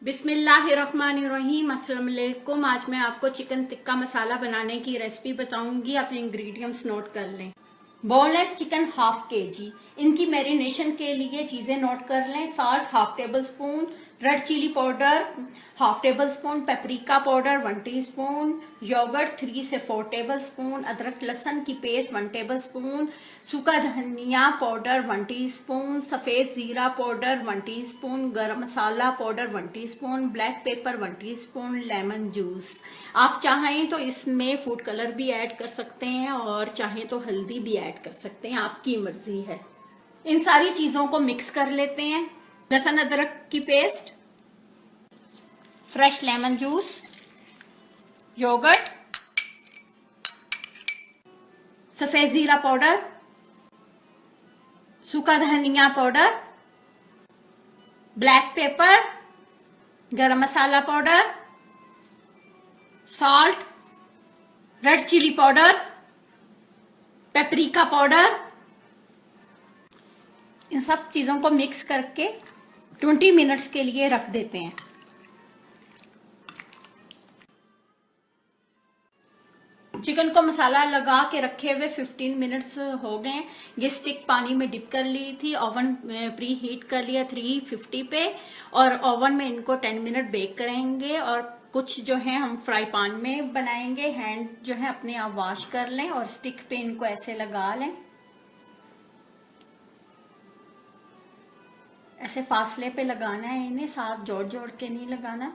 बिस्मिल्लाहिर्रहमानिर्रहीम। अस्सलाम वालेकुम। आज मैं आपको चिकन टिक्का मसाला बनाने की रेसिपी बताऊंगी। अपने इंग्रेडिएंट्स नोट कर लें। Boneless chicken half KG. इनकी मैरिनेशन के लिए चीजें नोट कर लें। Salt half tablespoon, red chilli powder half tablespoon, paprika powder 1 teaspoon, yoghurt 3 से 4 टेबल स्पून, अदरक लहसुन की पेस्ट 1 टेबल स्पून, सूखा धनिया पाउडर 1 टीस्पून, सफेद जीरा powder 1 teaspoon, garam masala powder 1 teaspoon, black pepper 1 teaspoon, lemon juice. आप चाहें तो इसमें फूड कलर भी ऐड कर सकते हैं और चाहें तो हल्दी भी ऐड कर सकते हैं, आपकी मर्जी है। इन सारी चीजों को मिक्स कर लेते हैं। लहसुन अदरक की paste, fresh lemon juice, yogurt, सफेद जीरा पाउडर, सूखा धनिया powder, black pepper, garam masala powder, salt, red chilli powder, paprika powder. इन सब चीजों को मिक्स करके 20 मिनट्स के लिए रख देते हैं। चिकन को मसाला लगा के रखे हुए 15 मिनट्स हो गए। ये स्टिक पानी में डिप कर ली थी। ओवन प्री हीट कर लिया 350 पे और ओवन में इनको 10 मिनट बेक करेंगे। और कुछ जो है हम फ्राई पैन में बनाएंगे। हैंड जो है अपने आप वॉश कर लें और स्टिक पे इनको ऐसे लगा लें। ऐसे फासले पे लगाना है इन्हें, साथ जोड़ जोड़ के नहीं लगाना।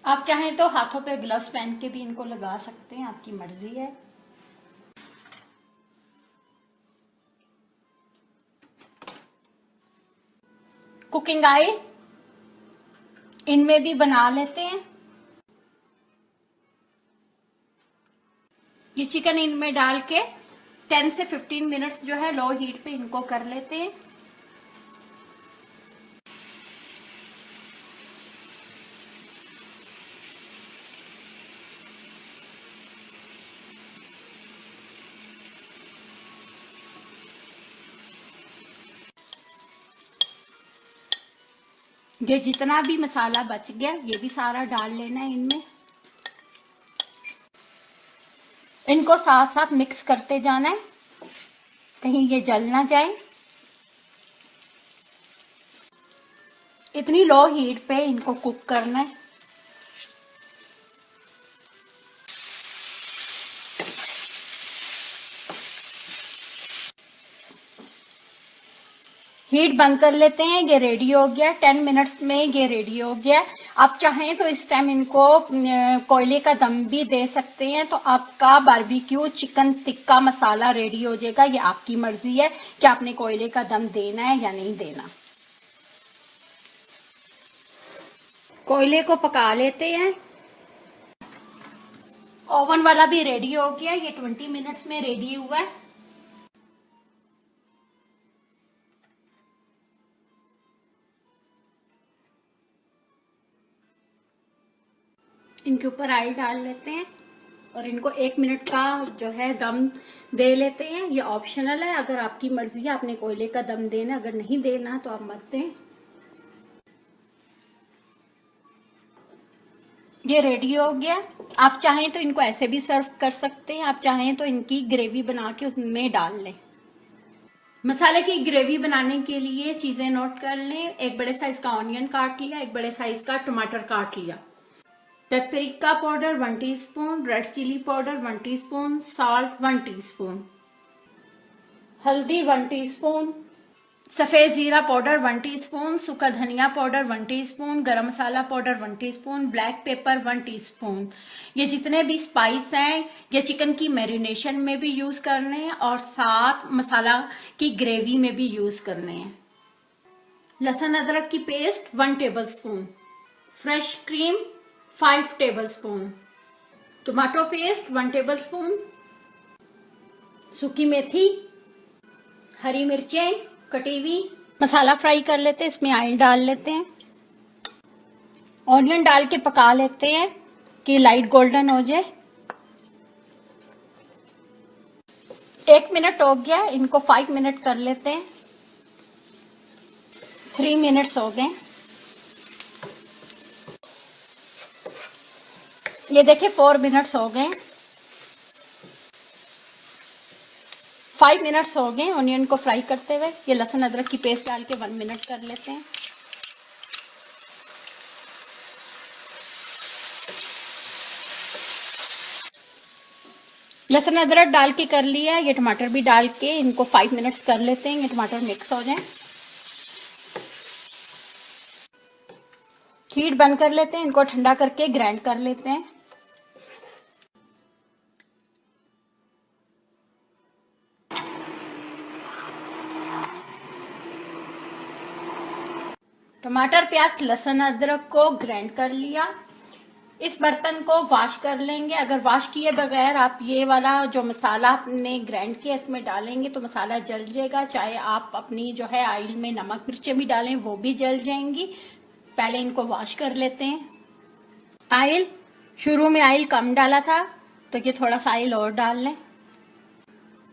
आप चाहें तो हाथों पे ग्लव्स पहन के भी इनको लगा सकते हैं, आपकी मर्जी है। कुकिंग ऑयल इनमें भी बना लेते हैं। ये चिकन इनमें डाल के 10 से 15 मिनट्स जो है लो हीट पे इनको कर लेते हैं। ये जितना भी मसाला बच गया ये भी सारा डाल लेना है इनमें। इनको साथ साथ मिक्स करते जाना है, कहीं ये जल ना जाए। इतनी लो हीट पे इनको कुक करना है। हीट बंद कर लेते हैं। ये रेडी हो गया। 10 मिनट्स में ये रेडी हो गया। आप चाहें तो इस टाइम इनको कोयले का दम भी दे सकते हैं, तो आपका barbecue chicken tikka masala ready हो जाएगा। ये आपकी मर्जी है कि आपने कोयले का दम देना है या नहीं देना। कोयले को पका लेते हैं। ओवन वाला भी रेडी हो गया। ये 20 मिनट्स में रेडी हुआ है। इनके ऊपर ऑयल डाल लेते हैं और इनको 1 मिनट का जो है दम दे लेते हैं। ये ऑप्शनल है, अगर आपकी मर्जी है आपने कोयले का दम देना, अगर नहीं देना तो आप मत दें। ये रेडी हो गया। आप चाहें तो इनको ऐसे भी सर्व कर सकते हैं, आप चाहें तो इनकी ग्रेवी बना के उसमें डाल लें। मसाले की ग्रेवी बनाने के लिए चीजें नोट कर लें। 1 बड़े साइज का ऑनियन काट लिया, 1 बड़े साइज का टमाटर काट लिया, paprika powder 1 teaspoon, red chilli powder 1 teaspoon, salt 1 teaspoon, हल्दी 1 टीस्पून, सफेद जीरा पाउडर 1 टीस्पून, सूखा धनिया powder 1 teaspoon, garam masala powder 1 teaspoon, black pepper 1 teaspoon. ये जितने भी स्पाइस हैं ये चिकन की मैरिनेशन में भी यूज करने हैं और साथ मसाला की ग्रेवी में भी यूज करने हैं। लहसुन अदरक की paste 1 table spoon, fresh cream 5 table spoon, tomato paste 1 table spoon, सूखी मेथी, हरी मिर्चें कटी हुई। मसाला फ्राई कर लेते हैं, इसमें ऑयल डाल लेते हैं, ऑनियन डाल के पका लेते हैं कि लाइट गोल्डन हो जाए। 1 मिनट हो गया, इनको 5 मिनट कर लेते हैं। 3 मिनट्स हो गए। ये देखिए 4 मिनट्स हो गए। 5 मिनट्स हो गए ऑनियन को फ्राई करते हुए। ये लहसुन अदरक की पेस्ट डाल के 1 मिनट कर लेते हैं। लहसुन अदरक डाल के कर लिया। ये टमाटर भी डाल के इनको 5 मिनट्स कर लेते हैं, ये टमाटर मिक्स हो जाए। हीट बंद कर लेते हैं, इनको ठंडा करके ग्राइंड कर लेते हैं। टमाटर प्याज लहसुन अदरक को ग्राइंड कर लिया। इस बर्तन को वॉश कर लेंगे। अगर वॉश किए बगैर आप ये वाला जो मसाला आपने ग्राइंड किया इसमें डालेंगे तो मसाला जल जाएगा। चाहे आप अपनी जो है ऑयल में नमक मिर्चें भी डालें वो भी जल जाएंगी। पहले इनको वॉश कर लेते हैं। ऑयल शुरू में ऑयल कम डाला था तो ये थोड़ा सा ऑयल और डाल लें।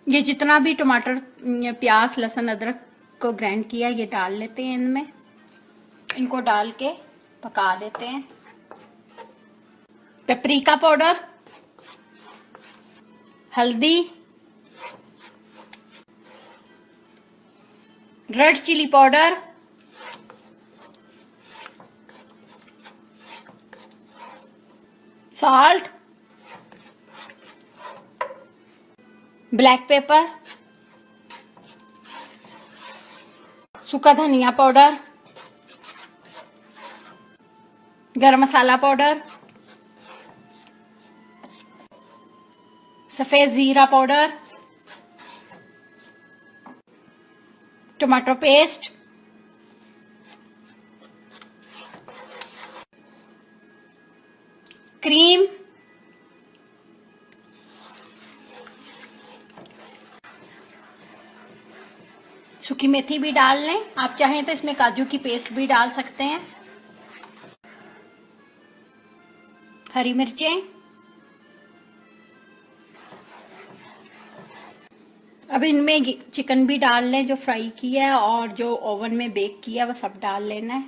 ये जितना भी टमाटर प्याज लहसुन अदरक को ग्राइंड किया ये डाल लेते हैं इनमें। इनको डाल के पका देते हैं। पेपरिका पाउडर, हल्दी, red chilli powder, salt, black pepper, सूखा धनिया पाउडर, गरम मसाला पाउडर, सफेद जीरा पाउडर, टमाटो पेस्ट, क्रीम, सूखी मेथी भी डाल लें। आप चाहें तो इसमें काजू की पेस्ट भी डाल सकते हैं। हरी मिर्चें। अब इनमें चिकन भी डाल लें जो फ्राई किया है और जो ओवन में बेक किया वो सब डाल लेना है।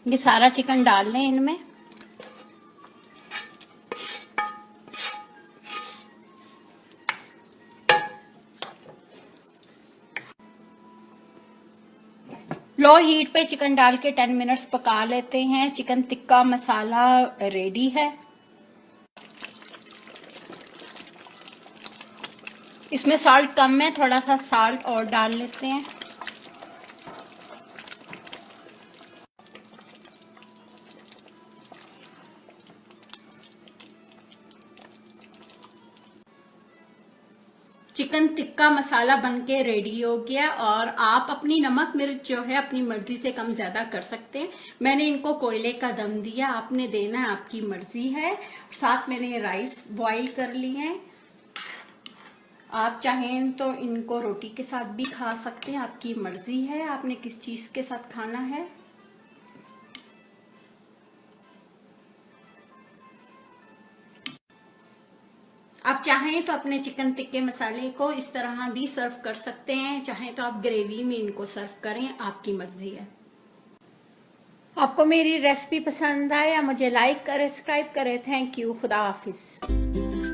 ये सारा चिकन डाल लें इनमें। लो हीट पे चिकन डाल के 10 मिनट्स पका लेते हैं। चिकन टिक्का मसाला रेडी है। इसमें सॉल्ट कम है, थोड़ा सा सॉल्ट और डाल लेते हैं। चिकन टिक्का मसाला बनके रेडी हो गया और आप अपनी नमक मिर्च जो है अपनी मर्जी से कम ज्यादा कर सकते हैं। मैंने इनको कोयले का दम दिया, आपने देना है, आपकी मर्जी है। साथ मैंने राइस बॉईल कर लिए हैं। आप चाहें तो इनको रोटी के साथ भी खा सकते हैं, आपकी मर्जी है आपने किस चीज के साथ खाना है। आप चाहें तो अपने चिकन टिक्के मसाले को इस तरह भी सर्व कर सकते हैं, चाहें तो आप ग्रेवी में इनको सर्व करें, आपकी मर्जी है। आपको मेरी रेसिपी पसंद आए या मुझे लाइक करें, सब्सक्राइब करें। Thank you. खुदा हाफिज।